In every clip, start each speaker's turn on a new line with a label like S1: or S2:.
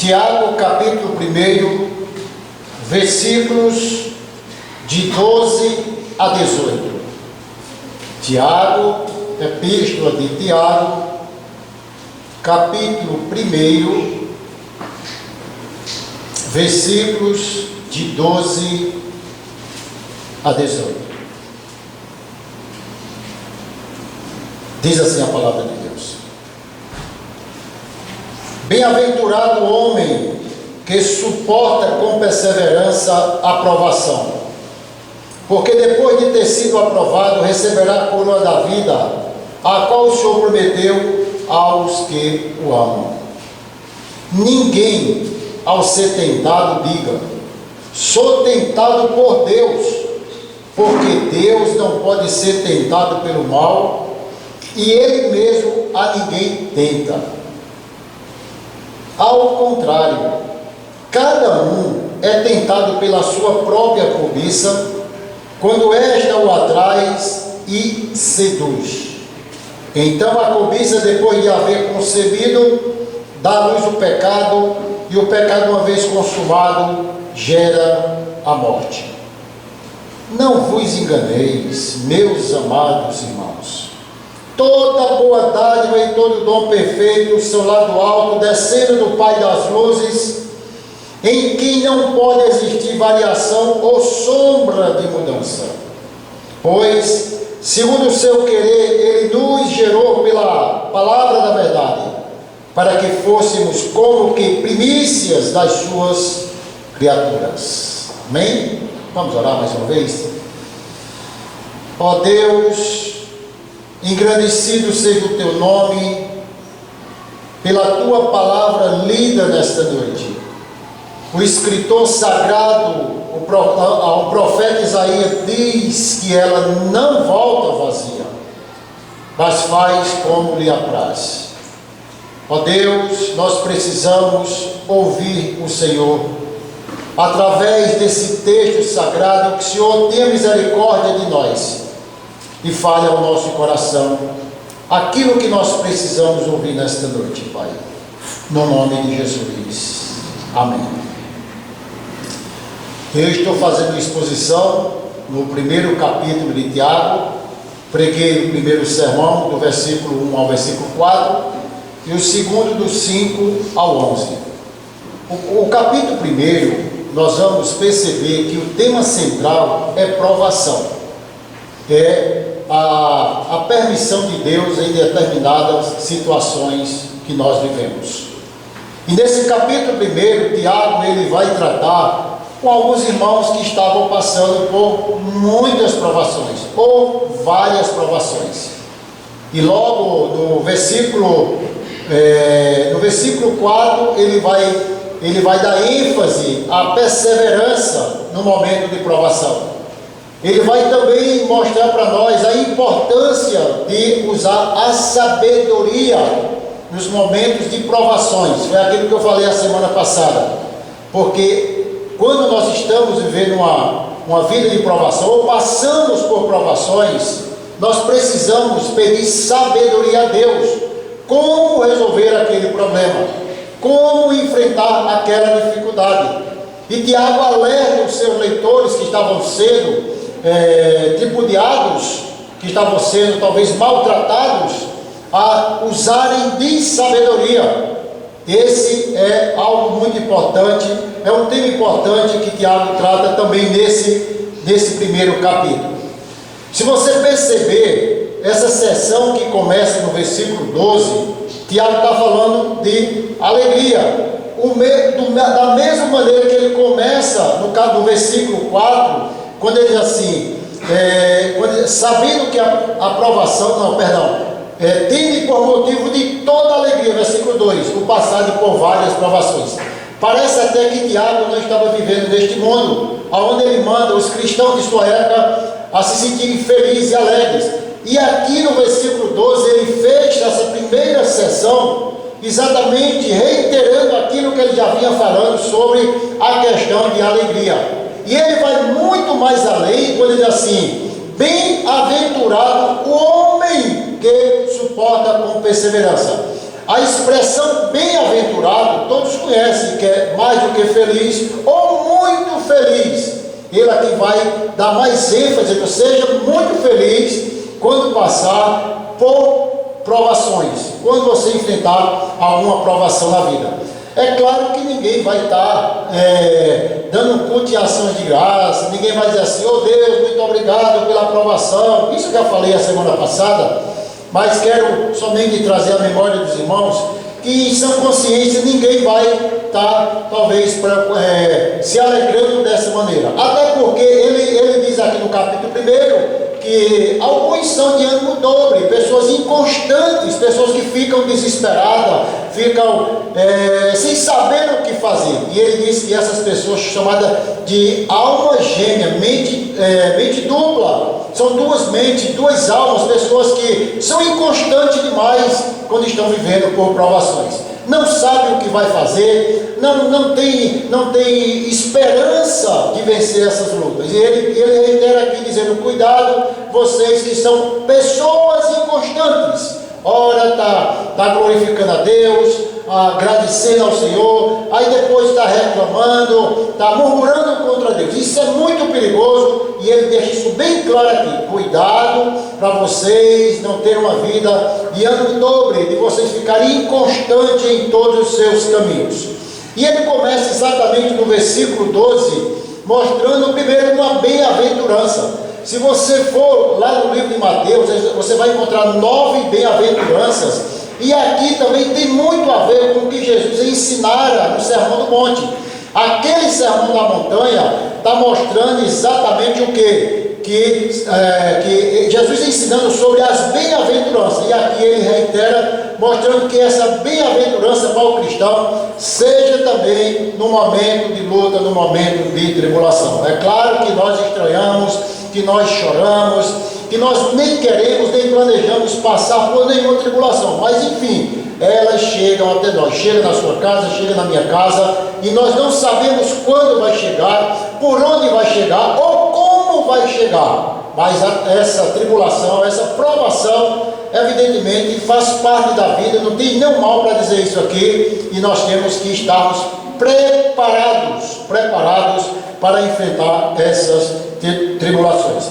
S1: Tiago, capítulo 1, versículos de 12 a 18. Tiago, epístola de Tiago, capítulo 1, versículos de 12 a 18. Diz assim a palavra de Deus: Bem-aventurado o homem que suporta com perseverança a provação, porque depois de ter sido aprovado, receberá a coroa da vida, a qual o Senhor prometeu aos que o amam. Ninguém, ao ser tentado, diga: sou tentado por Deus, porque Deus não pode ser tentado pelo mal, e Ele mesmo a ninguém tenta. Ao contrário, cada um é tentado pela sua própria cobiça, quando esta o atrai e seduz. Então a cobiça, depois de haver concebido, dá à luz o pecado, e o pecado, uma vez consumado, gera a morte. Não vos enganeis, meus amados irmãos. Toda boa dádiva e todo dom perfeito, o seu lado alto, descendo do Pai das luzes, em quem não pode existir variação ou sombra de mudança. Pois, segundo o seu querer, Ele nos gerou pela palavra da verdade, para que fôssemos como que primícias das suas criaturas. Amém? Vamos orar mais uma vez? Ó Deus, engrandecido seja o teu nome, pela tua palavra lida nesta noite. O escritor sagrado, o profeta Isaías, diz que ela não volta vazia, mas faz como lhe apraz. Ó Deus, nós precisamos ouvir o Senhor. Através desse texto sagrado, que o Senhor tenha misericórdia de nós e fale ao nosso coração aquilo que nós precisamos ouvir nesta noite, Pai. No nome de Jesus. Amém. Eu estou fazendo exposição no primeiro capítulo de Tiago. Preguei o primeiro sermão, do versículo 1 ao versículo 4, e o segundo, do 5 ao 11. O capítulo 1, nós vamos perceber que o tema central é provação. É a permissão de Deus em determinadas situações que nós vivemos. E nesse capítulo 1, Tiago, ele vai tratar com alguns irmãos que estavam passando por muitas provações, ou várias provações. E logo no versículo 4, ele vai dar ênfase à perseverança no momento de provação. Ele vai também mostrar para nós a importância de usar a sabedoria nos momentos de provações. Foi aquilo que eu falei a semana passada. Porque quando nós estamos vivendo uma vida de provação, ou passamos por provações, nós precisamos pedir sabedoria a Deus. Como resolver aquele problema? Como enfrentar aquela dificuldade? E Tiago alerta os seus leitores que estavam sendo tripudiados, que estavam sendo talvez maltratados, a usarem de sabedoria. Esse é algo muito importante, é um tema importante que Tiago trata também nesse primeiro capítulo. Se você perceber, essa seção que começa no versículo 12, Tiago está falando de alegria. Da mesma maneira que ele começa no versículo 4, quando ele diz assim, sabendo que a aprovação, tende por motivo de toda alegria, versículo 2, o passado por várias provações. Parece até que Tiago não estava vivendo neste mundo, onde ele manda os cristãos de sua época a se sentirem felizes e alegres. E aqui no versículo 12, ele fecha essa primeira sessão, exatamente reiterando aquilo que ele já vinha falando sobre a questão de alegria. E ele vai muito mais além, quando ele diz assim: bem-aventurado o homem que suporta com perseverança. A expressão bem-aventurado, todos conhecem, que é mais do que feliz ou muito feliz. Ele aqui vai dar mais ênfase, ou seja, muito feliz quando passar por provações, quando você enfrentar alguma provação na vida. É claro que ninguém vai estar dando culto e ações de graça, ninguém vai dizer assim: oh Deus, muito obrigado pela provação. Isso eu já falei a semana passada, mas quero somente trazer à memória dos irmãos que em sã consciência ninguém vai estar, talvez, se alegrando dessa maneira. Até porque ele diz aqui no capítulo 1 que alguns são de ânimo dobre, pessoas inconstantes, pessoas que ficam desesperadas, ficam sem saber o que fazer. E ele diz que essas pessoas chamadas de alma gêmea, mente dupla, são duas mentes, duas almas, pessoas que são inconstantes demais quando estão vivendo por provações. Não sabem o que vai fazer, não tem esperança de vencer essas lutas. E ele reitera aqui dizendo: cuidado, vocês que são pessoas inconstantes. Ora está glorificando a Deus, agradecendo ao Senhor, aí depois está reclamando, está murmurando contra Deus. Isso é muito perigoso e ele deixa isso bem claro aqui. Cuidado para vocês não terem uma vida de ânimo dobre, de vocês ficarem inconstantes em todos os seus caminhos. E ele começa exatamente no versículo 12, mostrando primeiro uma bem-aventurança. Se você for lá no livro de Mateus, você vai encontrar 9 bem-aventuranças, e aqui também tem muito a ver com o que Jesus ensinara no Sermão do Monte. Aquele Sermão da Montanha está mostrando exatamente o quê? Que Jesus ensinando sobre as bem-aventuranças, e aqui ele reitera, mostrando que essa bem-aventurança para o cristão seja também no momento de luta, no momento de tribulação. É claro que nós estranhamos, que nós choramos, que nós nem queremos, nem planejamos passar por nenhuma tribulação, mas enfim, elas chegam até nós, chega na sua casa, chega na minha casa, e nós não sabemos quando vai chegar, por onde vai chegar, ou como vai chegar, mas essa tribulação, essa provação, evidentemente faz parte da vida, não tem nenhum mal para dizer isso aqui, e nós temos que estarmos preparados para enfrentar essas tribulações.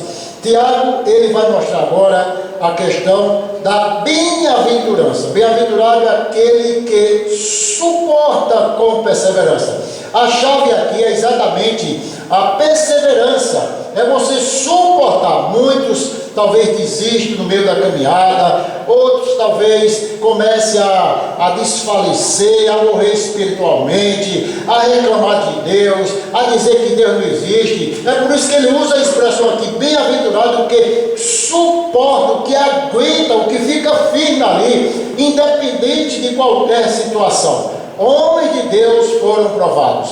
S1: Tiago, ele vai mostrar agora a questão da bem-aventurança. Bem-aventurado é aquele que suporta com perseverança. A chave aqui é exatamente a perseverança, é você suportar. Muitos talvez desistam no meio da caminhada, outros talvez comecem a desfalecer, a morrer espiritualmente, a reclamar de Deus, a dizer que Deus não existe. É por isso que ele usa a expressão aqui, bem-aventurado, o que suporta, o que aguenta, o que fica firme ali, independente de qualquer situação. Homens de Deus foram provados.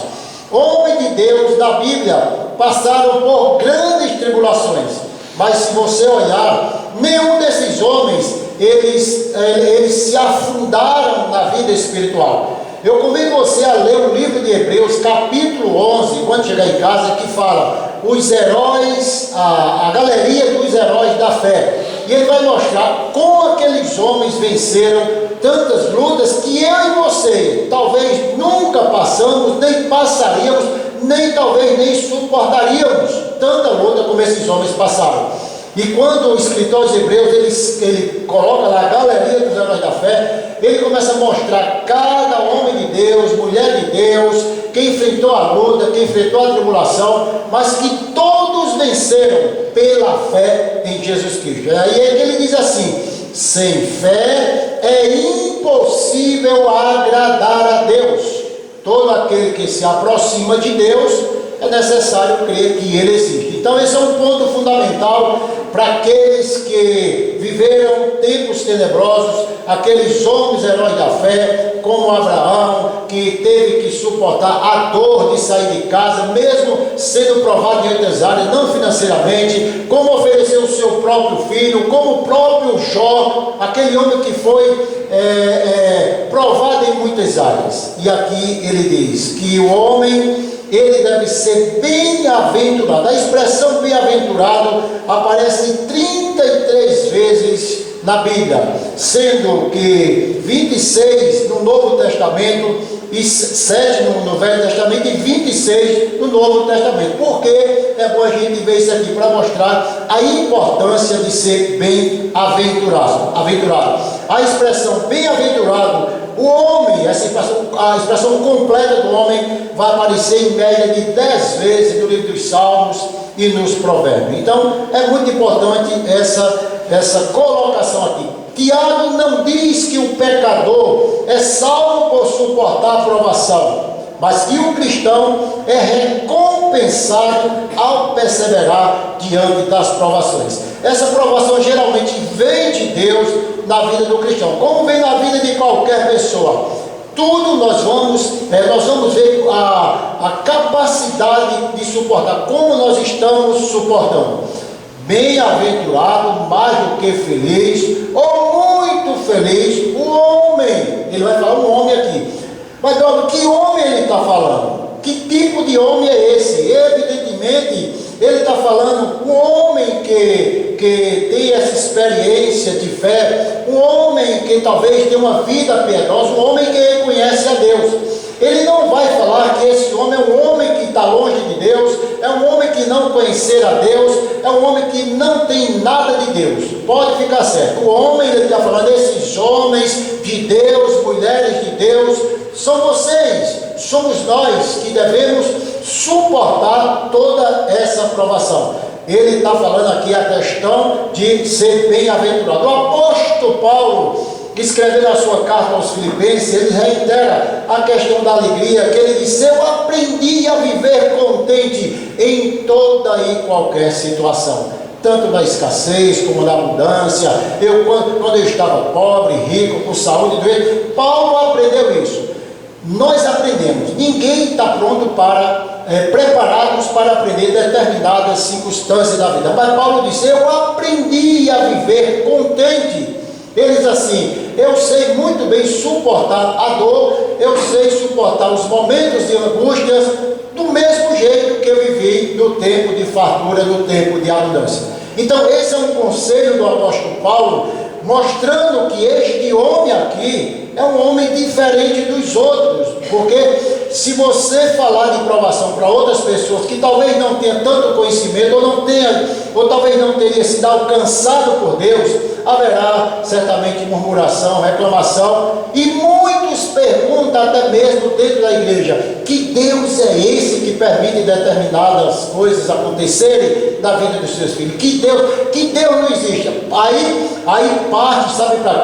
S1: Homens de Deus da Bíblia passaram por grandes tribulações, mas se você olhar, nenhum desses homens, eles se afundaram na vida espiritual. Eu convido você a ler o livro de Hebreus, capítulo 11, quando chegar em casa, que fala os heróis, a galeria dos heróis da fé. E ele vai mostrar como aqueles homens venceram tantas lutas que eu e você talvez nunca passamos, nem passaríamos, nem talvez nem suportaríamos tanta luta como esses homens passaram. E quando o escritor aos Hebreus, ele coloca lá a galeria dos heróis da fé, ele começa a mostrar cada homem de Deus, mulher de Deus, que enfrentou a luta, que enfrentou a tribulação, mas que todos venceram pela fé em Jesus Cristo. Aí ele diz assim: sem fé é impossível agradar a Deus. Todo aquele que se aproxima de Deus, é necessário crer que Ele existe. Então esse é um ponto fundamental para aqueles que viveram tempos tenebrosos, aqueles homens heróis da fé, como Abraão, que teve que suportar a dor de sair de casa, mesmo sendo provado em outras áreas, não financeiramente, como ofereceu o seu próprio filho, como o próprio Jó, aquele homem que foi provado em muitas áreas. E aqui ele diz que o homem ele deve ser bem-aventurado. A expressão bem-aventurado aparece 33 vezes na Bíblia, sendo que 26 no Novo Testamento e 7 no Velho Testamento e 26 no Novo Testamento. Porque é bom a gente ver isso aqui para mostrar a importância de ser bem-aventurado. A expressão bem-aventurado, o homem, a expressão completa do homem vai aparecer em média de 10 vezes no livro dos Salmos e nos Provérbios. Então é muito importante essa colocação aqui. Tiago não diz que o pecador é salvo por suportar a provação, mas que o cristão é recompensado ao perseverar diante das provações. Essa provação geralmente vem de Deus na vida do cristão, como vem na vida de qualquer pessoa. Tudo nós vamos ver a capacidade de suportar, como nós estamos suportando. Bem-aventurado, mais do que feliz, ou muito feliz, o homem. Ele vai falar um homem aqui. Mas que homem ele está falando? Que tipo de homem é esse? Evidentemente, ele está falando um homem que tem essa experiência de fé, um homem que talvez tenha uma vida piedosa, um homem que conhece a Deus. Ele não vai falar que esse homem é um homem que está longe de Deus, é um homem que não conhecer a Deus, é um homem que não tem nada de Deus. Pode ficar certo. O homem, ele está falando, esses homens de Deus, mulheres de Deus, são vocês, somos nós que devemos suportar toda essa provação. Ele está falando aqui a questão de ser bem-aventurado. O apóstolo Paulo, escrevendo a sua carta aos Filipenses, ele reitera a questão da alegria, que ele disse: eu aprendi a viver contente em toda e qualquer situação, tanto na escassez como na abundância. Quando eu estava pobre, rico, com saúde, doente, Paulo aprendeu isso. Nós aprendemos. Ninguém está pronto preparados para aprender determinadas circunstâncias da vida. Mas Paulo disse: eu aprendi a viver contente. Ele diz assim: eu sei muito bem suportar a dor, eu sei suportar os momentos de angústias, do mesmo jeito que eu vivi no tempo de fartura, no tempo de abundância. Então esse é um conselho do apóstolo Paulo, mostrando que este homem aqui é um homem diferente dos outros. Porque se você falar de provação para outras pessoas que talvez não tenham tanto conhecimento, ou talvez não tenha sido alcançado por Deus, haverá certamente murmuração, reclamação, e muitos perguntam até mesmo dentro da igreja: que Deus é esse que permite determinadas coisas acontecerem na vida dos seus filhos? Que Deus não existe. Aí parte, sabe para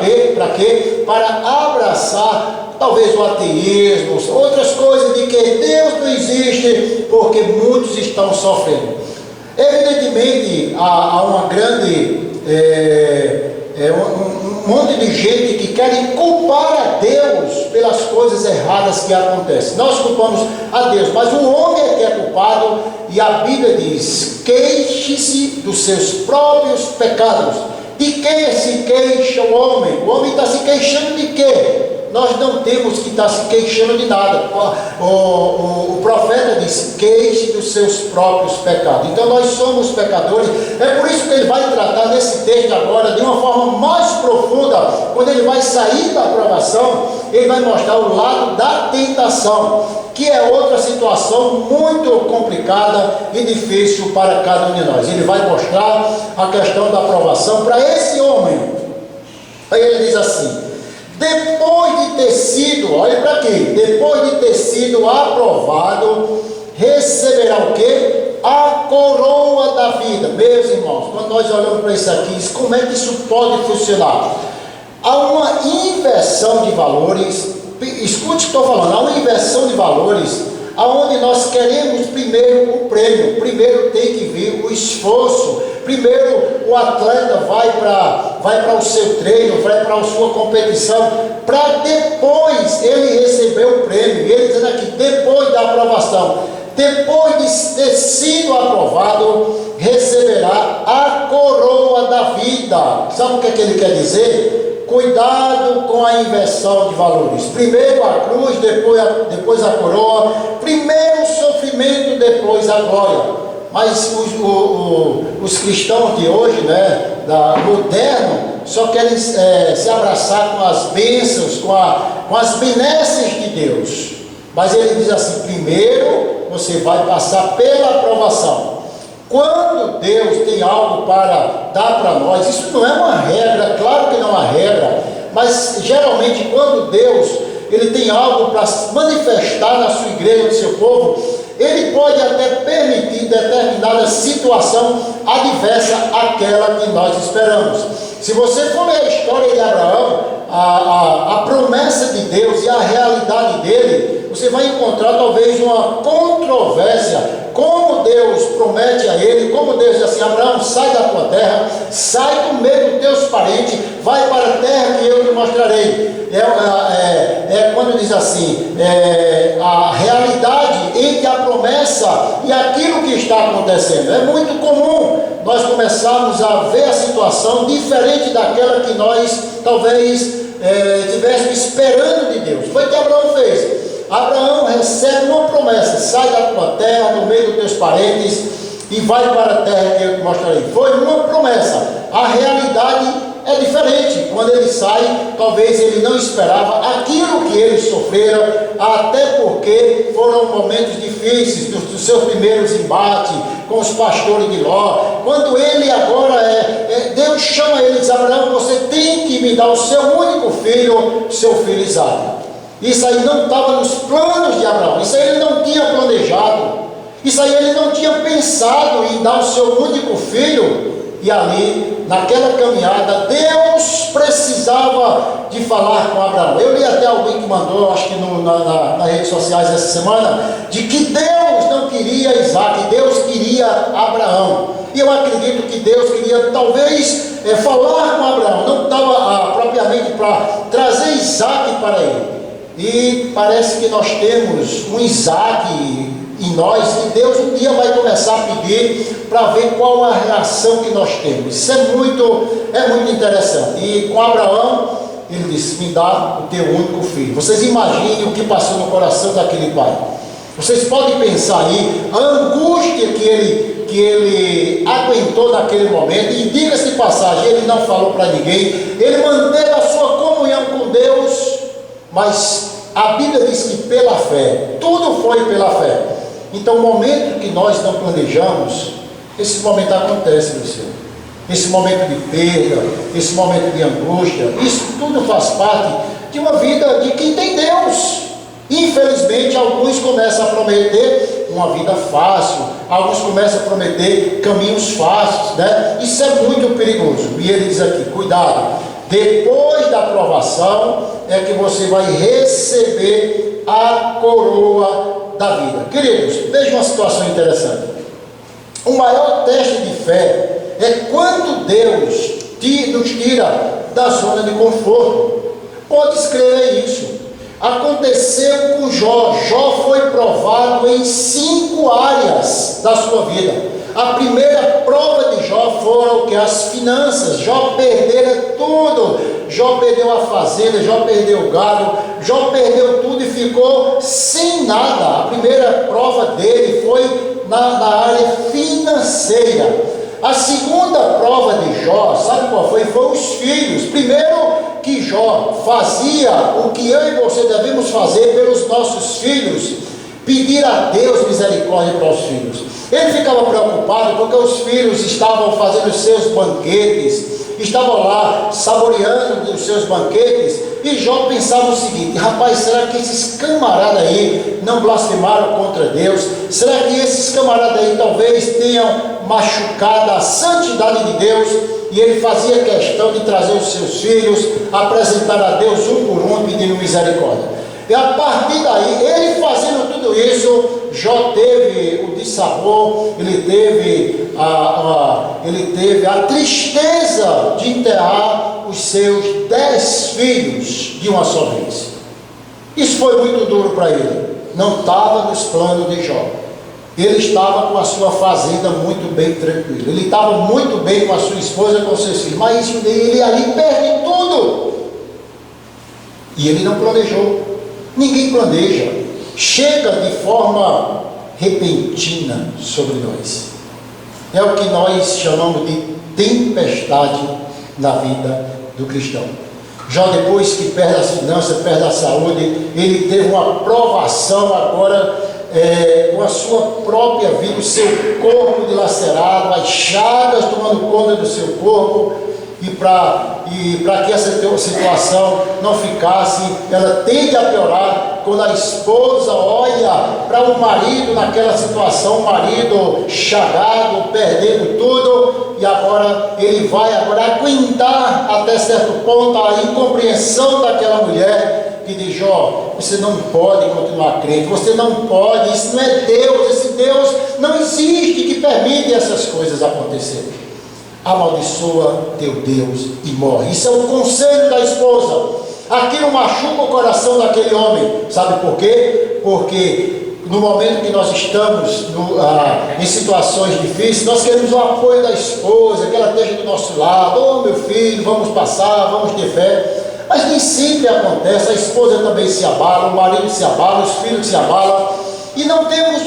S1: quê? Para abraçar talvez o ateísmo, outras coisas de que Deus não existe, porque muitos estão sofrendo. Evidentemente há uma grande um monte de gente que querem culpar a Deus pelas coisas erradas que acontecem. Nós culpamos a Deus, mas o homem é que é culpado, e a Bíblia diz: queixe-se dos seus próprios pecados. De que se queixa o homem? O homem está se queixando de quê? Nós não temos que estar se queixando de nada. O profeta disse: queixe dos seus próprios pecados. Então nós somos pecadores. É por isso que ele vai tratar nesse texto agora de uma forma mais profunda. Quando ele vai sair da aprovação, ele vai mostrar o lado da tentação, que é outra situação muito complicada e difícil para cada um de nós. Ele vai mostrar a questão da aprovação para esse homem. Aí ele diz assim: depois de ter sido, olha para aqui, depois de ter sido aprovado, receberá o quê? A coroa da vida. Meus irmãos, quando nós olhamos para isso aqui, como é que isso pode funcionar? Há uma inversão de valores. Escute o que estou falando. Há uma inversão de valores, aonde nós queremos primeiro o prêmio, primeiro tem que vir o esforço, primeiro o atleta vai para o seu treino, vai para a sua competição, para depois ele receber o prêmio. E ele diz aqui: depois da aprovação, depois de ter sido aprovado, receberá a coroa da vida. Sabe o que ele quer dizer? Cuidado com a inversão de valores. Primeiro a cruz, depois a coroa. Primeiro o sofrimento sofrimento, depois a glória. Mas os cristãos de hoje, né, moderno, só querem se abraçar com as bênçãos, com as benesses de Deus. Mas ele diz assim: primeiro você vai passar pela aprovação. Quando Deus tem algo para dar para nós, isso não é uma regra, claro que não é uma regra, mas geralmente quando Deus ele tem algo para manifestar na sua igreja, no seu povo, ele pode até permitir determinada situação adversa àquela que nós esperamos. Se você for ler a história de Abraão, a promessa de Deus e a realidade dele, você vai encontrar talvez uma controvérsia. Como Deus promete a ele, como Deus diz assim: Abraão, sai da tua terra, sai do meio dos teus parentes, vai para a terra que eu te mostrarei. Quando diz assim, a realidade entre a promessa e aquilo que está acontecendo. É muito comum nós começarmos a ver a situação diferente daquela que nós talvez estivéssemos esperando de Deus. Foi o que Abraão fez. Abraão recebe uma promessa: sai da tua terra, do meio dos teus parentes, e vai para a terra que eu te mostrarei. Foi uma promessa. A realidade é diferente. Quando ele sai, talvez ele não esperava aquilo que ele sofrera, até porque foram momentos difíceis, dos seus primeiros embates com os pastores de Ló. Quando ele agora Deus chama ele e diz: Abraão, você tem que me dar o seu único filho, seu filho Isaque. Isso aí não estava nos planos de Abraão, isso aí ele não tinha planejado, isso aí ele não tinha pensado em dar o seu único filho. E ali, naquela caminhada, Deus precisava de falar com Abraão. Eu li até alguém que mandou, acho que nas redes sociais essa semana, de que Deus não queria Isaque, Deus queria Abraão. E eu acredito que Deus queria talvez falar com Abraão, não estava propriamente para trazer Isaque para ele. E parece que nós temos um Isaque em nós, e Deus um dia vai começar a pedir para ver qual a reação que nós temos. Isso é muito interessante. E com Abraão, ele disse: me dá o teu único filho. Vocês imaginem o que passou no coração daquele pai. Vocês podem pensar aí a angústia que ele aguentou naquele momento. E diga-se de passagem, ele não falou para ninguém, ele manteve a sua comunhão com Deus, mas a Bíblia diz que pela fé, tudo foi pela fé. Então, o momento que nós não planejamos, esse momento acontece, meu Senhor. Esse momento de perda, esse momento de angústia, isso tudo faz parte de uma vida de quem tem Deus. Infelizmente, alguns começam a prometer uma vida fácil, alguns começam a prometer caminhos fáceis, né? Isso é muito perigoso. E ele diz aqui: cuidado, depois da aprovação é que você vai receber a coroa da vida. Queridos, veja uma situação interessante. O maior teste de fé é quando Deus nos tira da zona de conforto. Pode escrever isso. Aconteceu com Jó. Jó foi provado em 5 áreas da sua vida. A primeira prova de Jó foram que as finanças. Jó perdera tudo. Jó perdeu a fazenda, Jó perdeu o gado, Jó perdeu tudo e ficou sem nada. A primeira prova dele foi na área financeira. A segunda prova de Jó, sabe qual foi? Foi os filhos. Primeiro que Jó fazia o que eu e você devemos fazer pelos nossos filhos: pedir a Deus misericórdia para os filhos. Ele ficava preocupado porque os filhos estavam fazendo os seus banquetes, estavam lá saboreando os seus banquetes, e Jó pensava o seguinte: rapaz, será que esses camaradas aí não blasfemaram contra Deus? Será que esses camaradas aí talvez tenham machucado a santidade de Deus? E ele fazia questão de trazer os seus filhos, apresentar a Deus um por um, pedindo misericórdia. E a partir daí, ele fazendo tudo isso, Jó teve o dissabor, ele teve a tristeza de enterrar os seus 10 filhos de uma só vez. Isso foi muito duro para ele. Não estava nos planos de Jó. Ele estava com a sua fazenda muito bem tranquila. Ele estava muito bem com a sua esposa, com seus filhos. Mas ele ali perde tudo. E ele não planejou. Ninguém planeja. Chega de forma repentina sobre nós. É o que nós chamamos de tempestade na vida do cristão. Já depois que perde as finanças, perde a saúde, ele teve uma provação agora com a sua própria vida, o seu corpo dilacerado, as chagas tomando conta do seu corpo, e para que essa situação não ficasse, ela tende a piorar quando a esposa olha para o marido naquela situação, o marido chagado, perdendo tudo, e agora ele vai aguentar até certo ponto a incompreensão daquela mulher que diz: ó, você não pode continuar crente, você não pode, isso não é Deus, esse Deus não existe que permite essas coisas acontecerem. Amaldiçoa teu Deus e morre. Isso é o conselho da esposa. Aquilo machuca o coração daquele homem. Sabe por quê? Porque no momento que nós estamos em situações difíceis, nós queremos o apoio da esposa, que ela esteja do nosso lado. Oh, meu filho, vamos passar, vamos ter fé. Mas nem sempre acontece. A esposa também se abala, o marido se abala, os filhos se abalam, e não temos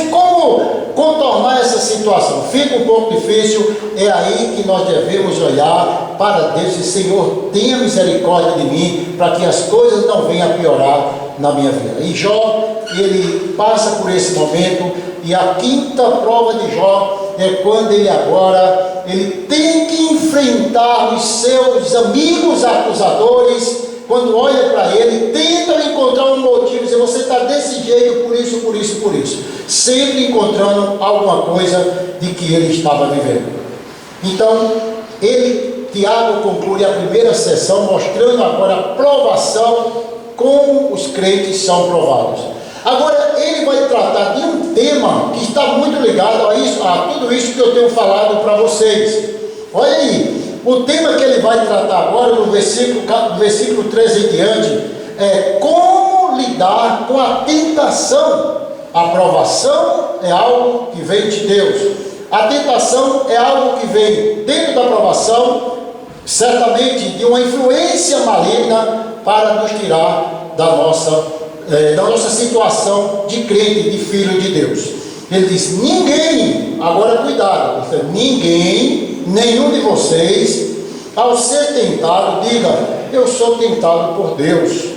S1: como contornar essa situação. Fica um pouco difícil. É aí que nós devemos olhar para Deus e: Senhor, tenha misericórdia de mim, para que as coisas não venham a piorar na minha vida. E Jó, ele passa por esse momento, e a quinta prova de Jó é quando ele tem que enfrentar os seus amigos acusadores. Quando olha para ele, tentam encontrar um motivo, dizer: você está desse jeito, por isso, por isso, por isso. Sempre encontrando alguma coisa de que ele estava vivendo. Então, Tiago conclui a primeira sessão mostrando agora a provação, como os crentes são provados. Agora, ele vai tratar de um tema que está muito ligado a tudo isso que eu tenho falado para vocês. Olha aí. O tema que ele vai tratar agora, no versículo 13 em diante, é como lidar com a tentação. A provação é algo que vem de Deus. A tentação é algo que vem dentro da provação, certamente de uma influência maligna, para nos tirar da nossa situação de crente, de filho de Deus. Ele diz: ninguém, agora cuidado, ninguém, nenhum de vocês, ao ser tentado, diga: eu sou tentado por Deus.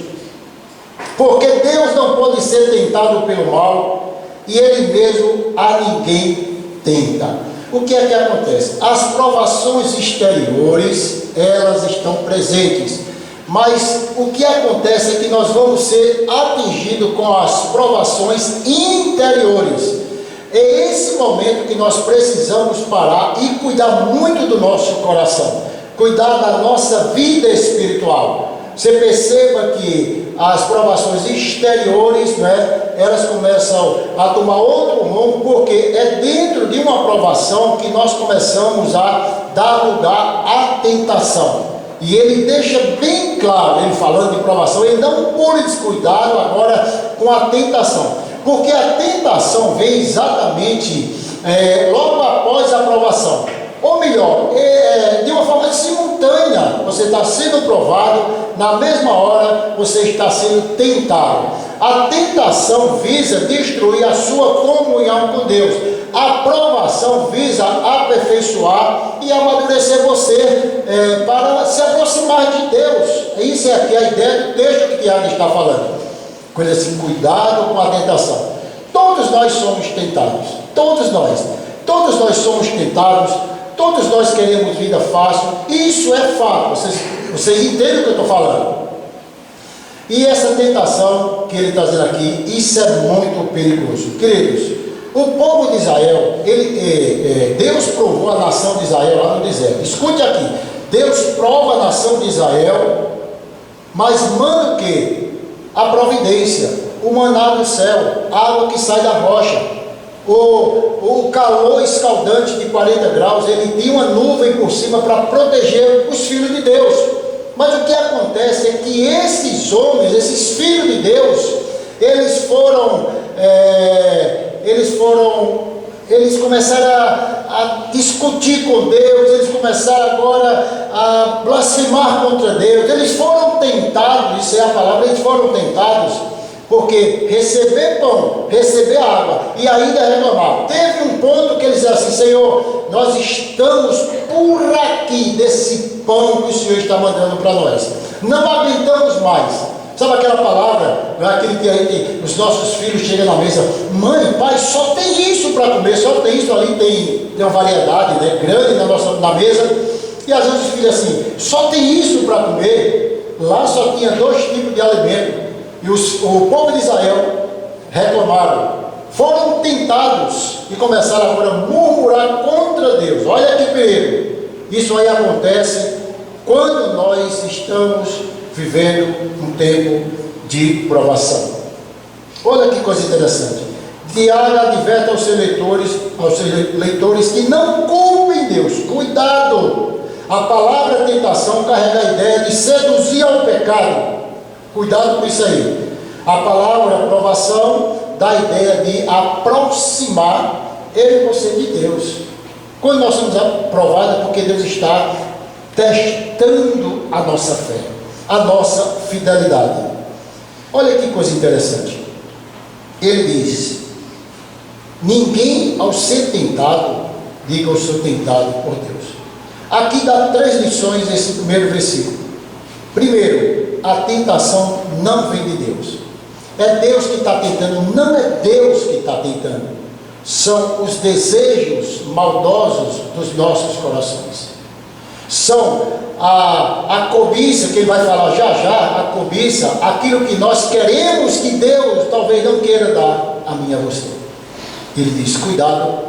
S1: Porque Deus não pode ser tentado pelo mal, e Ele mesmo a ninguém tenta. O que é que acontece? As provações exteriores, elas estão presentes, mas o que acontece é que nós vamos ser atingidos com as provações interiores. É esse momento que nós precisamos parar e cuidar muito do nosso coração, cuidar da nossa vida espiritual. Você perceba que as provações exteriores, elas começam a tomar outro rumo, porque é dentro de uma provação que nós começamos a dar lugar à tentação. E ele deixa bem claro, ele falando de provação, ele não pode descuidado agora com a tentação, porque a tentação vem exatamente logo após a provação, ou melhor, de uma forma simultânea. Você está sendo provado, na mesma hora você está sendo tentado. A tentação visa destruir a sua comunhão com Deus. A provação visa aperfeiçoar e amadurecer você para se aproximar de Deus. Isso é aqui a ideia do texto que Tiago está falando. Coisa assim: cuidado com a tentação. Todos nós somos tentados. Todos nós somos tentados. Todos nós queremos vida fácil. Isso é fato. Vocês entendem o que eu estou falando? E essa tentação que ele está dizendo aqui, isso é muito perigoso. Queridos, o povo de Israel, Deus provou a nação de Israel lá no deserto. Escute aqui: Deus prova a nação de Israel, mas manda o quê? A providência, o maná do céu, a água que sai da rocha. O calor escaldante de 40 graus, ele tinha uma nuvem por cima para proteger os filhos de Deus. Mas o que acontece é que esses homens, esses filhos de Deus, eles começaram a discutir com Deus, eles começaram agora a blasfemar contra Deus. Eles foram tentados, isso é a palavra, eles foram tentados, Porque receber pão, receber água e ainda reclamar. Teve um ponto que eles disseram assim: Senhor, nós estamos por aqui desse pão que o Senhor está mandando para nós. Não aguentamos mais. Sabe aquela palavra, aquele que os nossos filhos chegam na mesa: mãe, pai, só tem isso para comer, só tem isso ali, tem uma variedade, né, grande na mesa. E às vezes os filhos assim: só tem isso para comer. Lá só tinha 2 tipos de alimento. E o povo de Israel reclamaram, foram tentados e começaram agora a murmurar contra Deus. Olha que perigo. Isso aí acontece quando nós estamos vivendo um tempo de provação. Olha que coisa interessante. Tiago adverte aos seus leitores que não culpem Deus. Cuidado! A palavra tentação carrega a ideia de seduzir ao pecado. Cuidado com isso aí. A palavra provação dá a ideia de aproximar eu e você de Deus. Quando nós somos aprovados é porque Deus está testando a nossa fé, a nossa fidelidade. Olha que coisa interessante. Ele diz: ninguém ao ser tentado, diga eu sou tentado por Deus. Aqui dá 3 lições nesse primeiro versículo. Primeiro, a tentação não vem de Deus. É Deus que está tentando, não é Deus que está tentando. São os desejos maldosos dos nossos corações. São a cobiça, que ele vai falar já já, a cobiça, aquilo que nós queremos que Deus talvez não queira dar a mim e a você. Ele diz: cuidado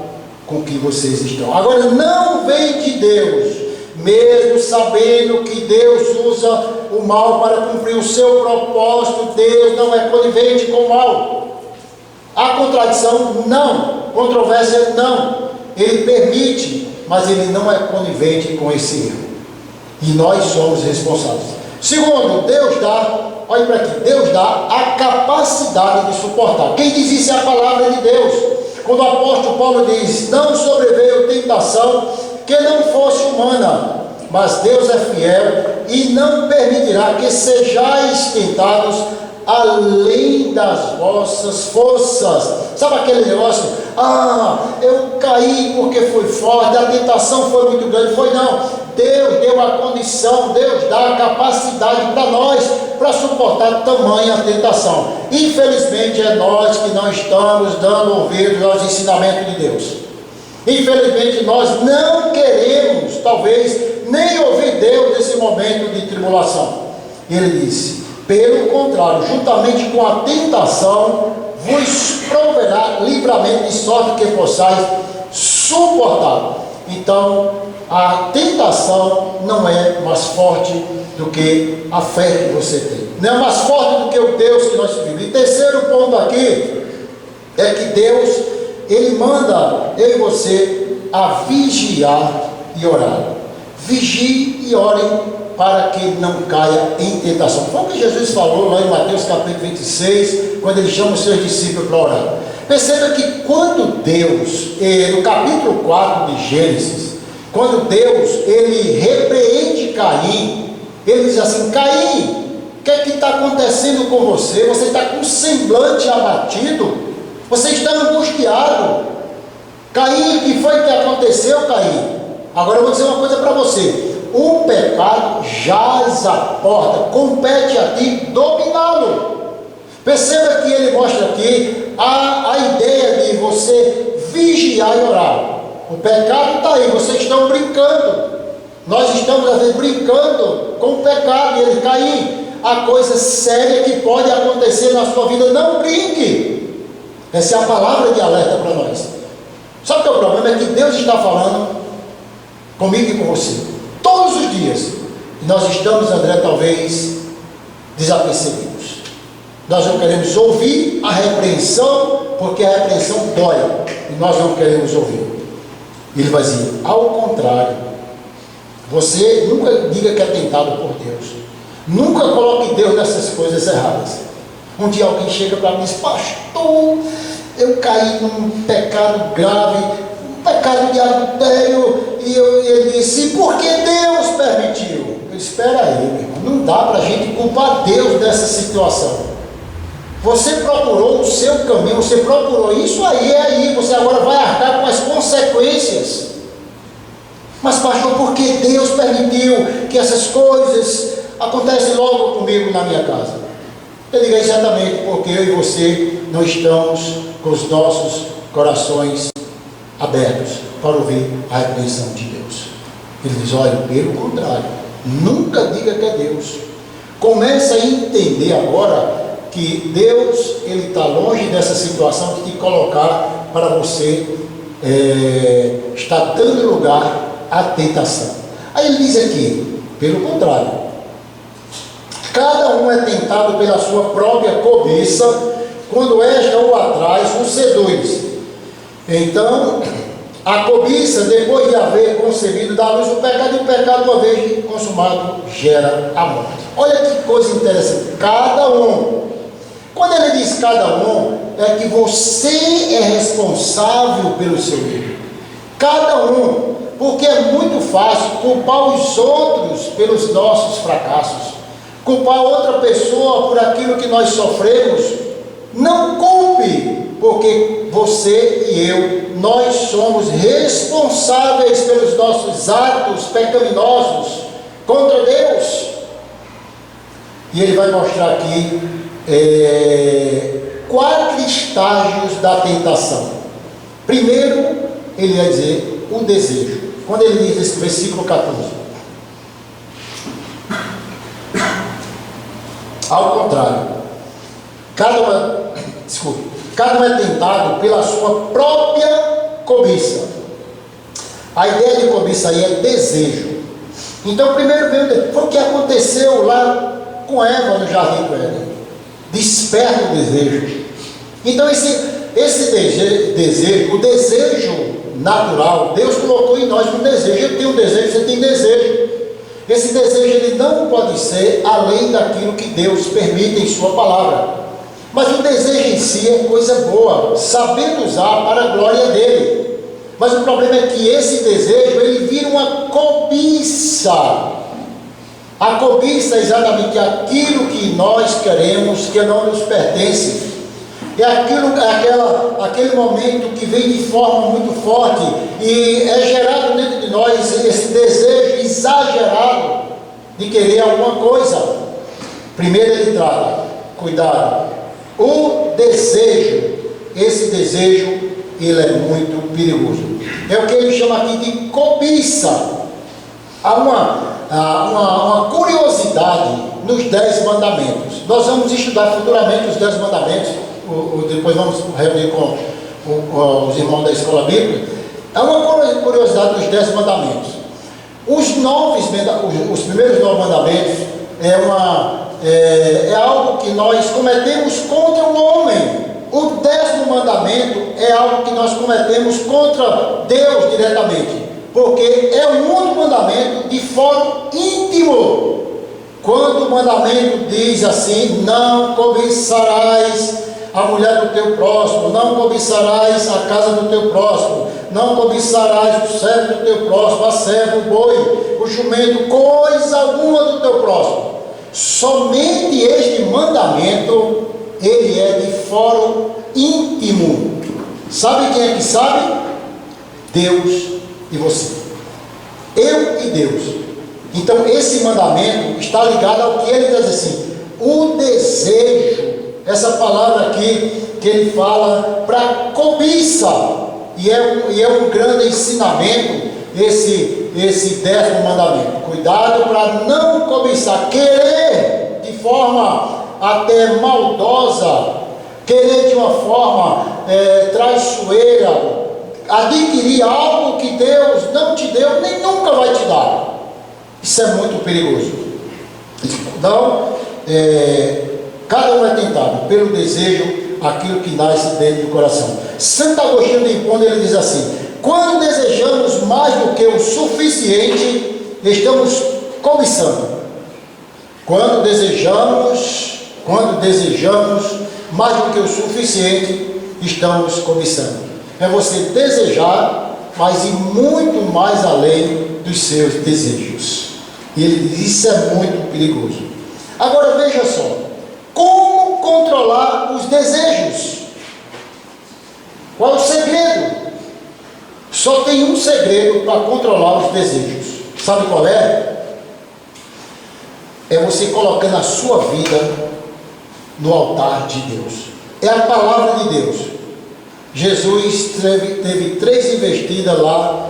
S1: com o que vocês estão. Agora, não vem de Deus, mesmo sabendo que Deus usa o mal para cumprir o seu propósito. Deus não é conivente com o mal. Há contradição? Não. Controvérsia? Não. Ele permite, mas ele não é conivente com esse erro. E nós somos responsáveis. Segundo, Deus dá, olha para aqui, Deus dá a capacidade de suportar. Quem diz isso é a palavra de Deus. Quando o apóstolo Paulo diz: não sobreveio tentação que não fosse humana, mas Deus é fiel e não permitirá que sejais tentados além das vossas forças. Sabe aquele negócio? Eu caí porque foi forte, a tentação foi muito grande. Foi não. Deus deu a condição, Deus dá a capacidade para nós, para suportar tamanha tentação. Infelizmente é nós que não estamos dando ouvidos aos ensinamentos de Deus. Infelizmente nós não queremos, talvez, nem ouvir Deus nesse momento de tribulação. Ele disse: pelo contrário, juntamente com a tentação, vos proverá livramento, de sorte que possais suportar. Então, a tentação não é mais forte do que a fé que você tem. Não é mais forte do que o Deus que nós vivemos. E terceiro ponto aqui é que Deus, Ele manda eu e você a vigiar e orar. Vigie e orem para que não caia em tentação. Foi o que Jesus falou lá em Mateus capítulo 26, quando Ele chama os seus discípulos para orar. Perceba que quando Deus, no capítulo 4 de Gênesis, quando Deus, Ele repreende Caim, Ele diz assim: Caim, o que é que está acontecendo com você? Você está com o semblante abatido, você está angustiado. Caim, o que foi que aconteceu, Caim? Agora eu vou dizer uma coisa para você: o pecado jaz à porta, compete a ti dominá-lo. Perceba que ele mostra aqui a ideia de você vigiar e orar. O pecado está aí, vocês estão brincando. Nós estamos às vezes brincando com o pecado. E ele: Caim, a coisa séria que pode acontecer na sua vida, não brinque. Essa é a palavra de alerta para nós. Sabe o que é o problema? É que Deus está falando comigo e com você todos os dias. E nós estamos, André, talvez desapercebidos. Nós não queremos ouvir a repreensão, porque a repreensão dói, e nós não queremos ouvir. Ele vai dizer: ao contrário, você nunca diga que é tentado por Deus. Nunca coloque Deus nessas coisas erradas. Um dia alguém chega para mim e diz: pastor, eu caí num pecado grave, um pecado de adultério. E ele disse: por que Deus permitiu? Eu disse: espera aí, meu irmão, não dá para a gente culpar Deus dessa situação. Você procurou o seu caminho, você procurou isso aí, é aí, você agora vai arcar com as consequências. Mas pastor, por que Deus permitiu que essas coisas acontecem logo comigo na minha casa? Eu digo exatamente porque eu e você não estamos com os nossos corações abertos para ouvir a repreensão de Deus. Ele diz, olha, pelo contrário, nunca diga que é Deus. Comece a entender agora que Deus, Ele está longe dessa situação de te colocar para você estar dando lugar à tentação. Aí ele diz aqui, pelo contrário, cada um é tentado pela sua própria cobiça, quando esta o atrai, o seduz. Então, a cobiça, depois de haver concebido, dá à luz o pecado, e o pecado, uma vez consumado, gera a morte. Olha que coisa interessante, cada um. Quando ele diz cada um, é que você é responsável pelo seu erro. Cada um, porque é muito fácil culpar os outros pelos nossos fracassos, culpar outra pessoa por aquilo que nós sofremos. Não culpe, porque você e eu, nós somos responsáveis pelos nossos atos pecaminosos contra Deus. E ele vai mostrar aqui 4 estágios da tentação. Primeiro, ele vai dizer o desejo. Quando ele diz esse versículo 14, ao contrário, cada um é tentado pela sua própria cobiça. A ideia de cobiça aí é desejo. Então, primeiro foi o que aconteceu lá com Eva no jardim do Éden. Desperta o desejo. Então esse desejo, o desejo natural, Deus colocou em nós um desejo. Eu tenho um desejo, você tem desejo. Esse desejo ele não pode ser além daquilo que Deus permite em sua palavra. Mas o desejo em si é coisa boa, sabendo usar para a glória dele. Mas o problema é que esse desejo ele vira uma cobiça. A cobiça é exatamente aquilo que nós queremos, que não nos pertence. É aquele momento que vem de forma muito forte e é gerado dentro de nós esse desejo exagerado de querer alguma coisa. Primeiro ele trata, cuidado, o desejo, esse desejo, ele é muito perigoso. É o que ele chama aqui de cobiça. Há uma curiosidade nos 10 mandamentos. Nós vamos estudar futuramente os 10 mandamentos, depois vamos reunir com os irmãos da escola bíblica. Há uma curiosidade nos 10 mandamentos. Os primeiros 9 mandamentos é algo que nós cometemos contra o homem. O 10º mandamento é algo que nós cometemos contra Deus diretamente, porque é o único mandamento de fórum íntimo. Quando o mandamento diz assim, não cobiçarás a mulher do teu próximo, não cobiçarás a casa do teu próximo, não cobiçarás o servo do teu próximo, a serva, o boi, o jumento, coisa alguma do teu próximo. Somente este mandamento, ele é de fórum íntimo. Sabe quem é que sabe? Deus e você. Eu e Deus. Então esse mandamento está ligado ao que ele diz assim, o desejo, essa palavra aqui que ele fala para cobiça, e é um grande ensinamento esse 10º mandamento. Cuidado para não cobiçar, querer de forma até maldosa, querer de uma forma traiçoeira, adquirir algo que Deus não te deu, nem nunca vai te dar. Isso é muito perigoso. Então, cada um é tentado pelo desejo, aquilo que nasce dentro do coração. Santo Agostinho de Hipona, ele diz assim, quando desejamos mais do que o suficiente, estamos cobiçando. Quando desejamos mais do que o suficiente, estamos cobiçando. É você desejar, mas ir muito mais além dos seus desejos. E ele diz, isso é muito perigoso. Agora veja só, como Como controlar os desejos? Qual é o segredo? Só tem um segredo para controlar os desejos. Sabe qual é? É você colocando a sua vida no altar de Deus. É a palavra de Deus. Jesus teve 3 investidas lá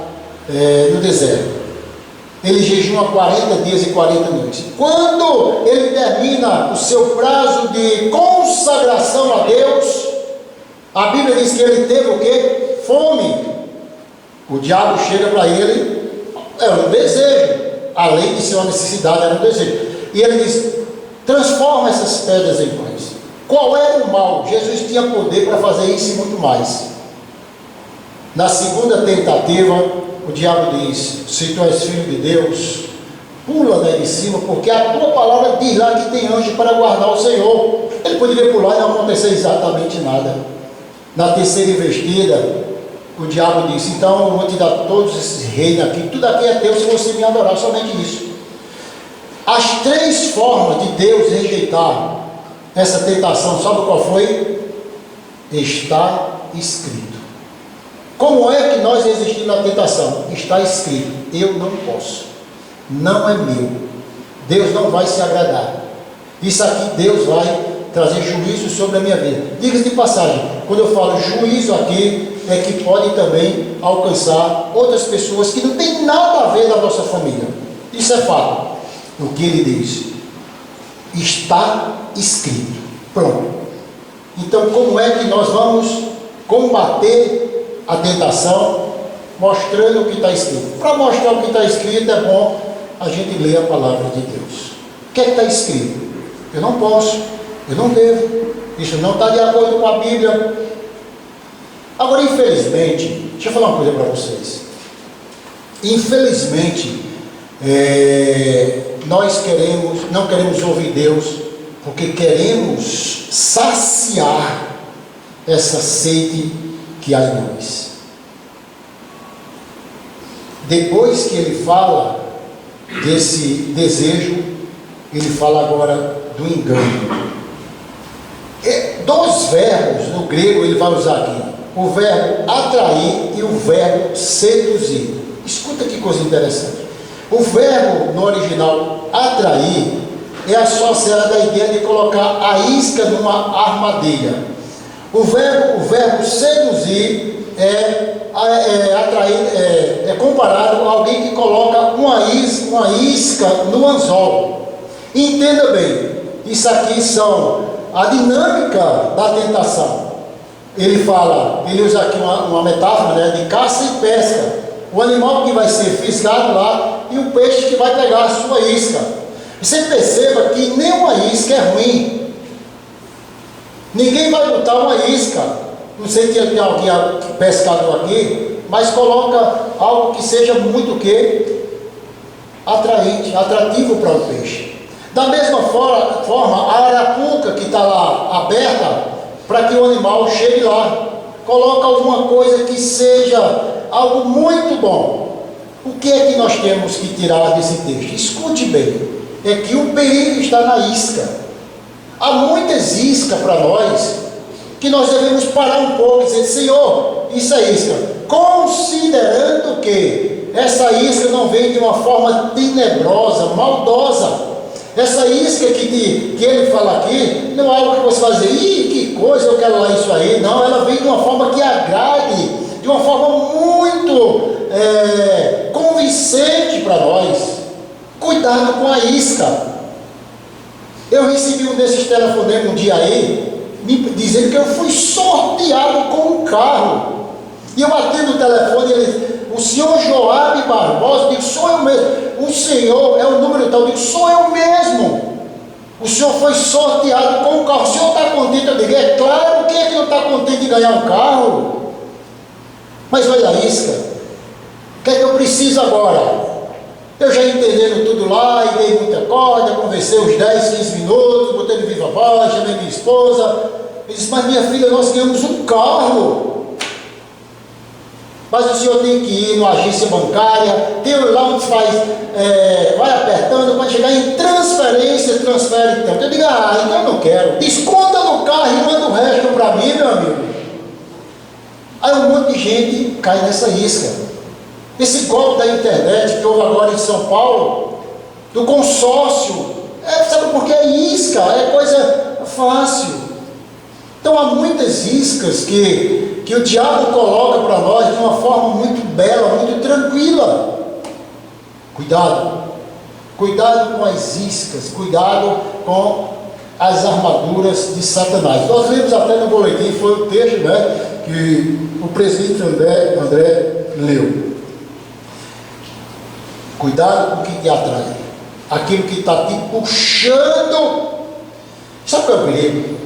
S1: no deserto. Ele jejua 40 dias e 40 noites. Quando ele termina o seu prazo de consagração a Deus, a Bíblia diz que ele teve o quê? Fome. O diabo chega para ele, era um desejo, além de ser uma necessidade, era um desejo. E ele diz: transforma essas pedras em pães. Qual era o mal? Jesus tinha poder para fazer isso e muito mais. Na segunda tentativa, o diabo diz: se tu és filho de Deus, pula daí de cima, porque a tua palavra diz lá que tem anjo para guardar o Senhor. Ele poderia pular e não acontecer exatamente nada. Na terceira investida, o diabo disse: então eu vou te dar todos esses reinos aqui, tudo aqui é teu se você me adorar, somente isso. As 3 formas de Deus rejeitar essa tentação, sabe qual foi? Está escrito. Como é que nós resistimos à tentação? Está escrito: eu não posso, não é meu, Deus não vai se agradar. Isso aqui Deus vai trazer juízo sobre a minha vida. Diga-se de passagem, quando eu falo juízo aqui, é que pode também alcançar outras pessoas que não tem nada a ver na nossa família. Isso é fato. O que ele diz? Está escrito. Pronto. Então, como é que nós vamos combater a tentação? Mostrando o que está escrito. Para mostrar o que está escrito, é bom a gente ler a palavra de Deus. O que é que está escrito? Eu não posso, eu não devo, isso não está de acordo com a Bíblia. Agora, infelizmente, deixa eu falar uma coisa para vocês. Infelizmente, nós não queremos ouvir Deus, porque queremos saciar essa sede que há em nós. Depois que ele fala desse desejo, ele fala agora do engano. 2 verbos no grego ele vai usar aqui: o verbo atrair e o verbo seduzir. Escuta que coisa interessante. O verbo no original atrair é associado à ideia de colocar a isca numa armadilha. O verbo seduzir é comparado a alguém que coloca uma isca no anzol. Entenda bem, isso aqui são a dinâmica da tentação. Ele usa aqui uma metáfora, né, de caça e pesca. O animal que vai ser fisgado lá e o peixe que vai pegar a sua isca. Você perceba que nenhuma isca é ruim. Ninguém vai botar uma isca, não sei se tem alguém pescador aqui, mas coloca algo que seja muito atraente, atrativo para o peixe. Da mesma forma, a arapuca que está lá aberta, para que o animal chegue lá, coloca alguma coisa que seja algo muito bom. O que é que nós temos que tirar desse texto? Escute bem, é que o perigo está na isca. Há muitas iscas para nós, que nós devemos parar um pouco e dizer: Senhor, isso é isca, considerando que essa isca não vem de uma forma tenebrosa, maldosa. Essa isca que ele fala aqui, não é algo que você vai dizer: ih, que coisa, eu quero lá isso aí. Não, ela vem de uma forma que agrade, de uma forma muito convincente para nós. Cuidado com a isca. Eu recebi um desses telefonemas um dia aí, me dizendo que eu fui sorteado com um carro. E eu atendo o telefone e ele: o senhor Joabe Barbosa. Eu digo: sou eu mesmo. O senhor é o número tal. Eu digo: sou eu mesmo. O senhor foi sorteado com um carro. O senhor está contente? Eu digo: é claro, quem é que não está contente de ganhar um carro? Mas olha a isca. O que é que eu preciso agora? Eu já entendendo tudo lá, e dei muita corda, conversei uns 10, 15 minutos, botei no viva voz, chamei minha esposa. Eu disse: mas minha filha, nós ganhamos um carro. Mas o senhor tem que ir numa agência bancária, tem lá onde faz, vai apertando, quando chegar em transferência, transfere tanto. Eu digo: então eu não quero. Desconta está arrimando o resto para mim, meu amigo. Aí um monte de gente cai nessa isca. Esse golpe da internet que houve agora em São Paulo, do consórcio, sabe por que é isca? É coisa fácil. Então há muitas iscas que o diabo coloca para nós de uma forma muito bela, muito tranquila. Cuidado com as iscas, cuidado com as armaduras de Satanás. Nós lemos até no boletim, foi o texto, né, que o presidente André leu. Cuidado com o que te atrai, aquilo que está te puxando. Sabe qual é o perigo?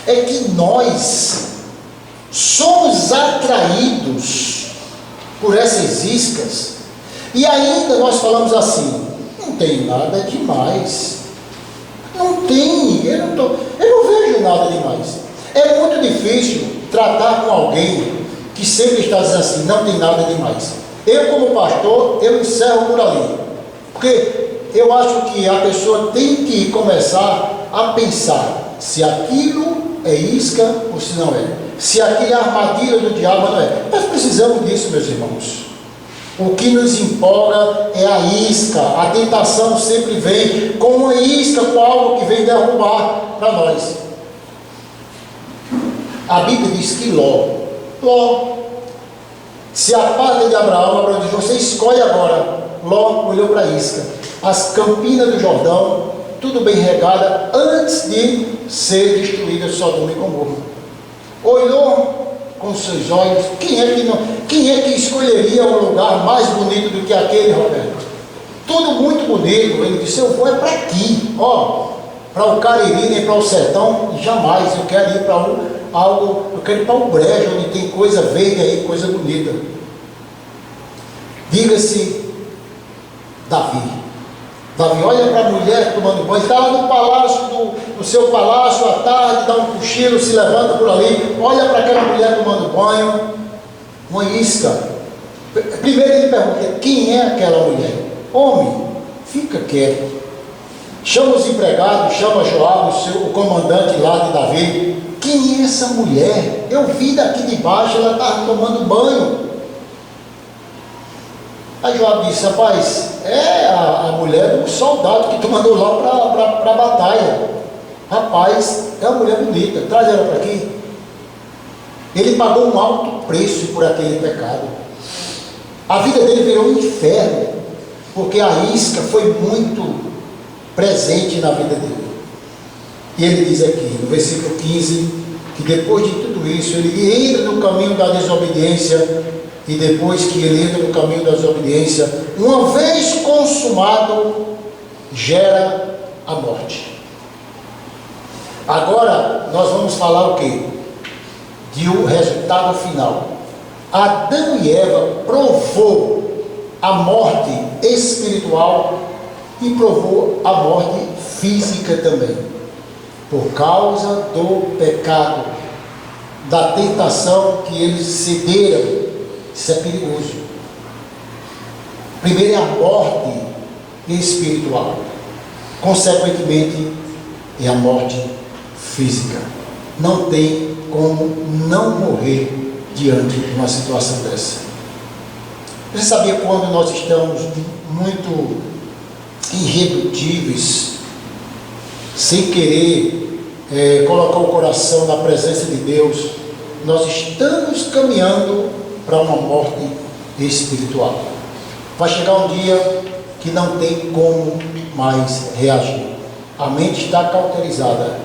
S1: É que nós somos atraídos por essas iscas, e ainda nós falamos assim: não tem nada demais, não tem, eu não vejo nada demais. É muito difícil tratar com alguém que sempre está dizendo assim: não tem nada demais. Eu, como pastor, eu encerro por ali, porque eu acho que a pessoa tem que começar a pensar se aquilo é isca ou se não é, se aquilo é armadilha do diabo ou não é. Nós precisamos disso, meus irmãos. O que nos empolga é a isca. A tentação sempre vem com uma isca, com algo que vem derrubar para nós. A Bíblia diz que Ló se aparta de Abraão. Abraão diz: você escolhe agora. Ló olhou para a isca, as campinas do Jordão, tudo bem regada, antes de ser destruída Sodoma e Gomorra. Olhou com seus olhos. Quem é que escolheria um lugar mais bonito do que aquele, Roberto? Tudo muito bonito. Ele disse: eu vou é para aqui, para o Cariri, nem para o sertão, jamais. Eu quero ir para eu quero ir para o brejo, onde tem coisa verde aí, coisa bonita. Diga-se Davi olha para a mulher tomando banho, está lá no palácio, no seu palácio à tarde, dá um cochilo, se levanta por ali, olha para aquela mulher tomando banho, uma isca. Primeiro ele pergunta: quem é aquela mulher? Homem, fica quieto. Chama os empregados, chama Joabe, o comandante lá de Davi. Quem é essa mulher? Eu vi daqui de baixo, ela estava tomando banho. Aí Joabe disse: rapaz, é a mulher do soldado que tu mandou lá para a batalha. Rapaz, é uma mulher bonita, traz ela para aqui. Ele pagou um alto preço por aquele pecado. A vida dele virou um inferno, porque a isca foi muito presente na vida dele. E ele diz aqui, no versículo 15, que depois de tudo isso, ele entra no caminho da desobediência. E depois que ele entra no caminho da desobediência, uma vez consumado, gera a morte. Agora nós vamos falar o quê? De um resultado final. Adão e Eva provou a morte espiritual e provou a morte física também, por causa do pecado, da tentação que eles cederam. Isso é perigoso. Primeiro é a morte espiritual, consequentemente é a morte física. Não tem como não morrer diante de uma situação dessa. Você sabia, quando nós estamos muito irredutíveis, sem querer colocar o coração na presença de Deus, nós estamos caminhando para uma morte espiritual. Vai chegar um dia que não tem como mais reagir. A mente está cauterizada,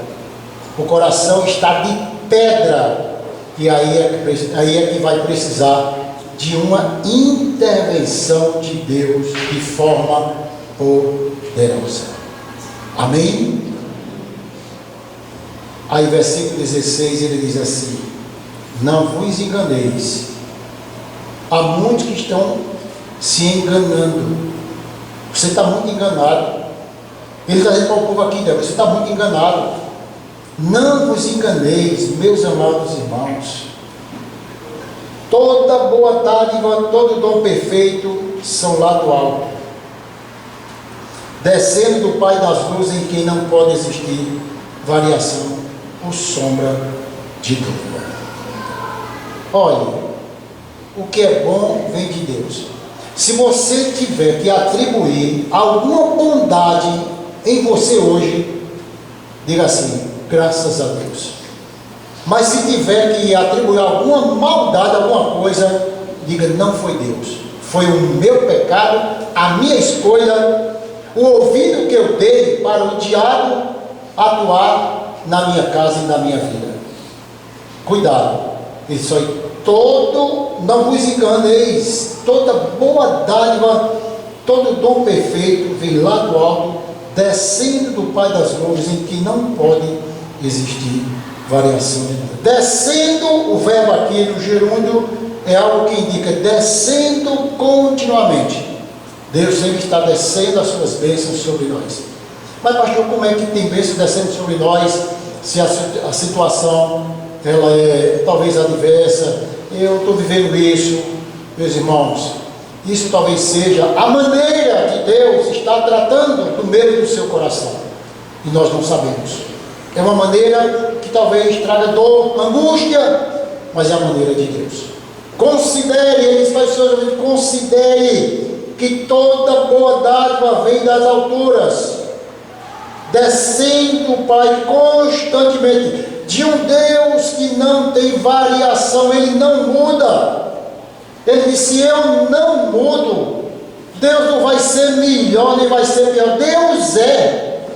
S1: o coração está de pedra, e aí é que vai precisar de uma intervenção de Deus de forma poderosa. Amém? Aí versículo 16 ele diz assim: não vos enganeis. Há muitos que estão se enganando. Você está muito enganado. Ele está dizendo para o povo aqui: você está muito enganado. Não vos enganeis, meus amados irmãos. Toda boa dádiva, todo dom perfeito são lá do alto, descendo do Pai das luzes, em quem não pode existir variação por sombra de dúvida. Olhe, o que é bom vem de Deus. Se você tiver que atribuir alguma bondade em você hoje, diga assim: graças a Deus. Mas se tiver que atribuir alguma maldade, alguma coisa, diga: não foi Deus, foi o meu pecado, a minha escolha, o ouvido que eu dei para o diabo atuar na minha casa e na minha vida. Cuidado, isso aí todo, não vos enganeis, toda boa dádiva, todo dom perfeito vem lá do alto, descendo do Pai das Luzes, em que não pode existir variação de nada. Descendo, o verbo aqui no gerúndio é algo que indica descendo continuamente. Deus sempre está descendo as suas bênçãos sobre nós. Mas pastor, como é que tem bênçãos descendo sobre nós, se a situação ela é talvez adversa? Eu estou vivendo isso, meus irmãos. Isso talvez seja a maneira que Deus está tratando do meio do seu coração, e nós não sabemos. É uma maneira que talvez traga dor, angústia, mas é a maneira de Deus. Considere, ele faz o Senhor, considere que toda boa dádiva vem das alturas, descendo, Pai, constantemente, de um Deus que não tem variação, Ele não muda. Ele disse: eu não mudo. Deus não vai ser melhor, nem vai ser pior. Deus é.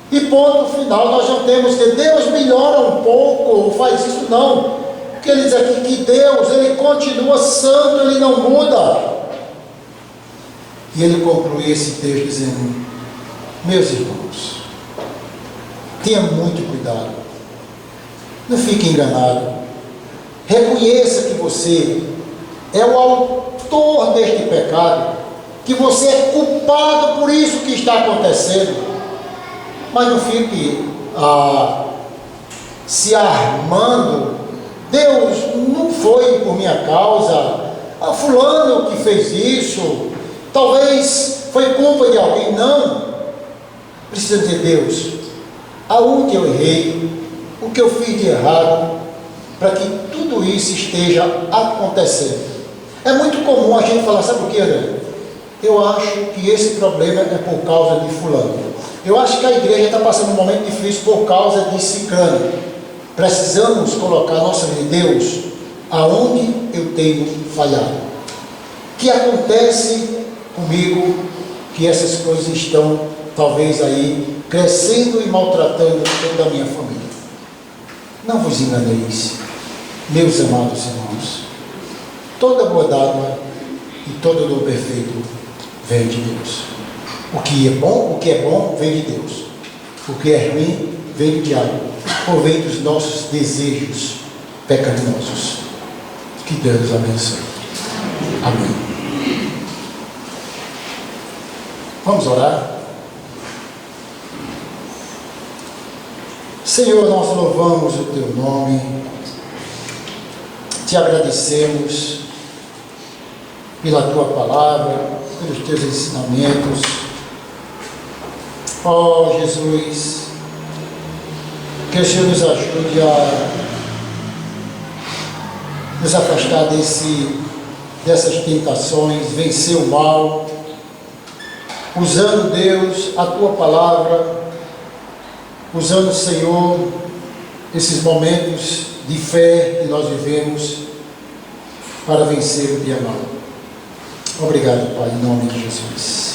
S1: E ponto final. Nós não temos que Deus melhora um pouco, ou faz isso, não. Porque ele diz aqui que Deus, Ele continua santo, Ele não muda. E ele conclui esse texto dizendo: meus irmãos, tenha muito cuidado, não fique enganado, reconheça que você é o autor deste pecado, que você é culpado por isso que está acontecendo, mas não fique se armando: Deus não foi por minha causa, fulano que fez isso, talvez foi culpa de alguém. Não, precisa dizer: Deus, aonde eu errei, o que eu fiz de errado, para que tudo isso esteja acontecendo. É muito comum a gente falar: sabe o que, André? Eu acho que esse problema é por causa de fulano. Eu acho que a igreja está passando um momento difícil por causa de ciclano. Precisamos colocar a nossa vida em Deus, aonde eu tenho falhado. O que acontece comigo, que essas coisas estão talvez aí crescendo e maltratando toda a minha família? Não vos enganeis, meus amados irmãos. Toda boa dádiva e todo dom perfeito vem de Deus. O que é bom vem de Deus. O que é ruim vem do diabo, ou vem dos nossos desejos pecaminosos. Que Deus nos abençoe. Amém. Vamos orar. Senhor, nós louvamos o Teu nome, Te agradecemos pela Tua palavra, pelos Teus ensinamentos. Ó Jesus, que o Senhor nos ajude a nos afastar dessas tentações, vencer o mal, usando, Deus, a Tua palavra, usando, Senhor, esses momentos de fé que nós vivemos para vencer o dia mal. Obrigado, Pai, em nome de Jesus.